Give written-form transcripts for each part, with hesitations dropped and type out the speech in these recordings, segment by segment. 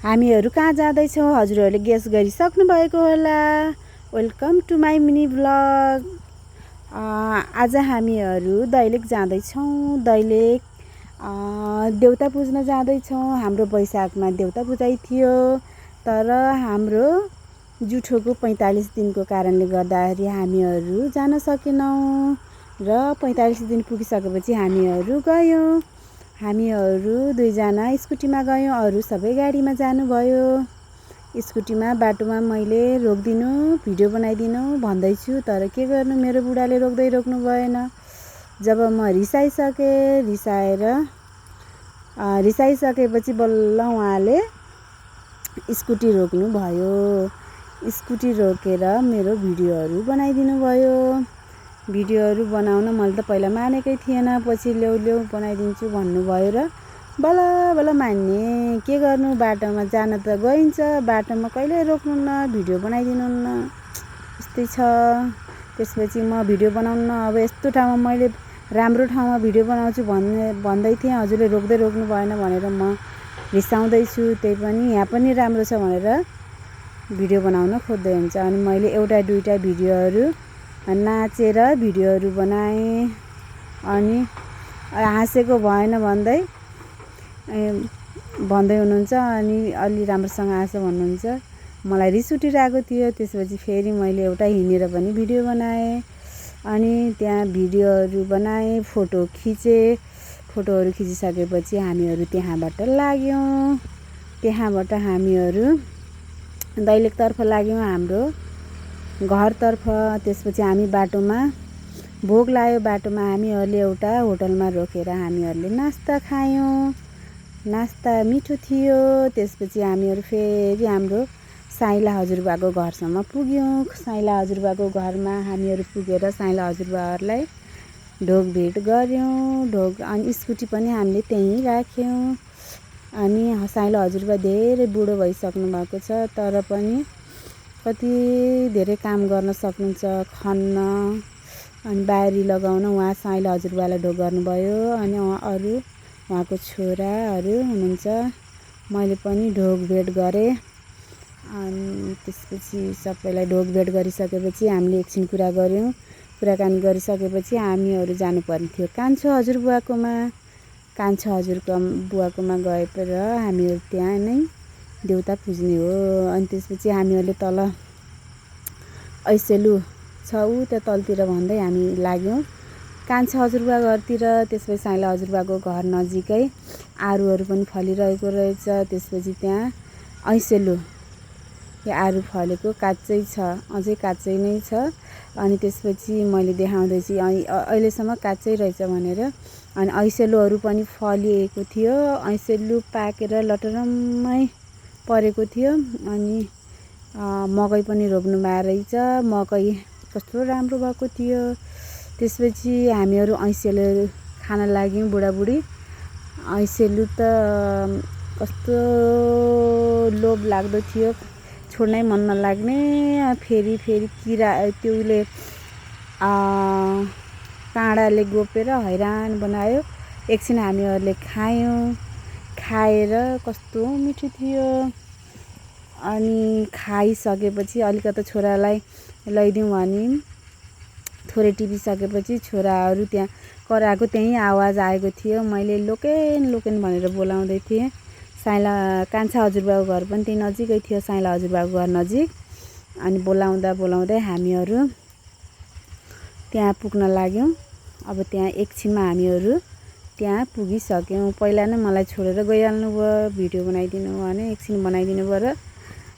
हामीहरू कहाँ जाँदैछौँ हजुरहरूले गेस गरिसक्नु भएको होला। Welcome to my mini vlog. आज हामीहरू दैलेख जाँदैछौँ। दैलेख देउता पुज्न जाँदैछौँ। हाम्रो वैशाखमा देउता पुजाइ थियो, तर हाम्रो जुठोको 45 दिनको कारणले गर्दाखेरि हामीहरू जान सकेनौँ र 45 दिन पुगिसकेपछि हामीहरू गयौँ। हामीहरू दुईजना स्कुटीमा गयौँ, अरू सबै गाडीमा जानुभयो। स्कुटीमा बाटोमा मैले रोकिदिनु भिडियो बनाइदिनु भन्दैछु, तर के गर्नु, मेरो बुढाले रोक्नु भएन। जब म रिसाइसकेपछि बल्ल उहाँले स्कुटी रोक्नु भयो। स्कुटी रोकेर मेरो भिडियोहरू बनाइदिनु भयो। भिडियोहरू बनाउन मैले त पहिला मानेकै थिएन, पछि ल्याउ बनाइदिन्छु भन्नुभयो र बल्ल बल्ल मान्ने। के गर्नु, बाटोमा जान त गइन्छ, बाटोमा कहिले रोक्नुहुन्न, भिडियो बनाइदिनुहुन्न, यस्तै छ। त्यसपछि म भिडियो बनाउन अब यस्तो ठाउँमा मैले राम्रो ठाउँमा भिडियो बनाउँछु भन्दै थिएँ, हजुरले रोक्नु भएन भनेर म रिसाउँदैछु। त्यही पनि यहाँ पनि राम्रो छ भनेर भिडियो बनाउन खोज्दै हुन्छ। अनि मैले एउटा दुईटा भिडियोहरू नाचेर भिडियोहरू बनाएँ। अनि हाँसेको भएन भन्दै हुनुहुन्छ, अनि अलि राम्रोसँग हाँसो भन्नुहुन्छ। मलाई रिस उठिरहेको थियो। त्यसपछि फेरि मैले एउटा हिँडेर पनि भिडियो बनाएँ। अनि त्यहाँ भिडियोहरू बनाएँ, फोटोहरू खिचिसकेपछि हामीहरू त्यहाँबाट लाग्यौँ। त्यहाँबाट हामीहरू दैलेखतर्फ लाग्यौँ, हाम्रो घरतर्फ। त्यसपछि हामी बाटोमा भोक लाग्यो। बाटोमा हामीहरूले एउटा होटलमा रोकेर हामीहरूले नास्ता खायौँ। नास्ता मिठो थियो। त्यसपछि हामीहरू फेरि हाम्रो साइँला हजुरबाको घरसम्म पुग्यौँ। साइँला हजुरबाको घरमा हामीहरू पुगेर साइँला हजुरबाहरूलाई ढोगभेट गऱ्यौँ। अनि स्कुटी पनि हामीले त्यहीँ राख्यौँ। अनि साइँला हजुरबा धेरै बुढो भइसक्नु भएको छ, तर पनि कति धेरै काम गर्न सक्नुहुन्छ, खन्न अनि बारी लगाउन। उहाँ साइँला हजुरबालाई ढोग गर्नुभयो। अनि अरू उहाँको छोराहरू हुनुहुन्छ, मैले पनि ढोगभेट गरेँ। अनि त्यसपछि सबैलाई ढोगभेट गरिसकेपछि हामीले एकछिन कुराकानी गरिसकेपछि हामीहरू जानुपर्ने थियो कान्छो हजुरबुवाकोमा। कान्छो हजुरबुवाकोमा गएर हामीहरू त्यहाँ नै देउता पुज्ने हो। अनि त्यसपछि हामीहरूले तल ऐसेलु छ त्यहाँ तलतिर भन्दै हामी लाग्यौँ कान्छा हजुरबा घरतिर। त्यसपछि साइँला हजुरबाको घर नजिकै आरूहरू पनि फलिरहेको रहेछ। त्यसपछि त्यहाँ ऐसेलु आरू फलेको काँचै छ, अझै काँचै नै छ। अनि त्यसपछि मैले देखाउँदैछु अहिलेसम्म काँचै रहेछ भनेर। अनि ऐसेलुहरू पनि फलिएको थियो। ऐसेलु पाकेर लटरम्मै परेको थियो। अनि मकै पनि रोप्नु भएको रहेछ। मकै कस्तो राम्रो भएको थियो। त्यसपछि हामीहरू ऐसेलु खान लाग्यौँ, बुढाबुढी। ऐसेलु त कस्तो लोभ लाग्दो थियो, छोड्नै मन नलाग्ने। फेरि किरा त्यसले काँडाले गोपेर हैरान बनायो। एकछिन हामीहरूले खायौँ। खाएर कस्तो मिठो थियो। अनि खाइसकेपछि अलिकति छोरालाई ल्याइदिउँ भने थोरै टिपिसकेपछि छोराहरू त्यहाँ कराएको त्यहीँ आवाज आएको थियो। मैले लोकेन भनेर बोलाउँदै थिएँ। साइँला कान्छा हजुरबाको घर पनि त्यही नजिकै थियो, साइँला हजुरबाको घर नजिक। अनि बोलाउँदै हामीहरू त्यहाँ पुग्न लाग्यौँ। अब त्यहाँ एकछिनमा हामीहरू त्यहाँ पुगिसक्यौँ। पहिला नै मलाई छोडेर गइहाल्नु भयो, भिडियो बनाइदिनु भने एकछिन बनाइदिनु भयो र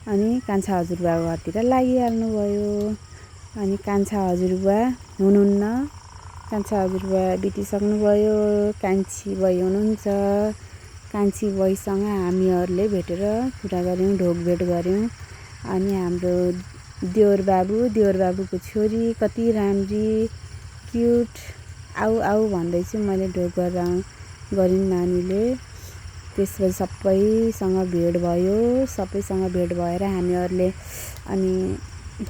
अनि कान्छा हजुरबाको घरतिर लागिहाल्नु भयो। अनि कान्छा हजुरबा हुनुहुन्न, कान्छा हजुरबा बितिसक्नुभयो। कान्छी बाइ हुनुहुन्छ। कान्छी बाइसँग हामीहरूले भेटेर कुरा गऱ्यौँ, ढोगभेट गऱ्यौँ। अनि हाम्रो देवर बाबुको छोरी कति राम्री, क्युट, आऊ भन्दैछु मैले ढोग गरिन् नानीले। त्यसपछि सबैसँग भेट भयो। सबैसँग भेट भएर हामीहरूले अनि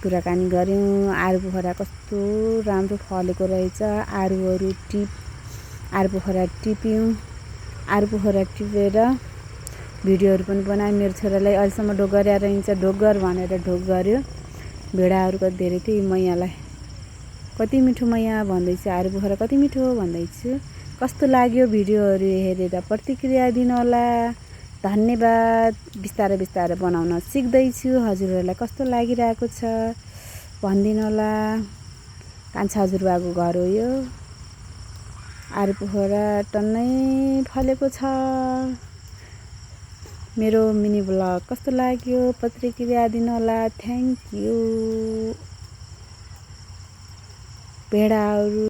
कुराकानी गऱ्यौँ। आरूपोखरा कस्तो राम्रो फलेको रहेछ। आरूपोखरा टिप्यौँ। आरूपोखरा टिपेर भिडियोहरू पनि बनाएँ। मेरो छोरालाई अहिलेसम्म ढोग गरेर हिँड्छ, ढोग गर भनेर ढोग गर्यो। भेडाहरूको धेरै थिएँ मैयालाई। कति मिठो मैया भन्दैछु, आरू पोखरा कति मिठो भन्दैछु। कस्तो लाग्यो भिडियोहरू हेरेर प्रतिक्रिया दिनुहोला। धन्यवाद। बिस्तारै बिस्तारै बनाउन सिक्दैछु। हजुरहरूलाई कस्तो लागिरहेको छ भनिदिनु होला। कान्छा हजुरबाको घर हो यो। आरू पोखरा टन्नै फलेको छ। मेरो मिनी ब्लग कस्तो लाग्यो प्रतिक्रिया दिनुहोला। Thank you. भेडाहरू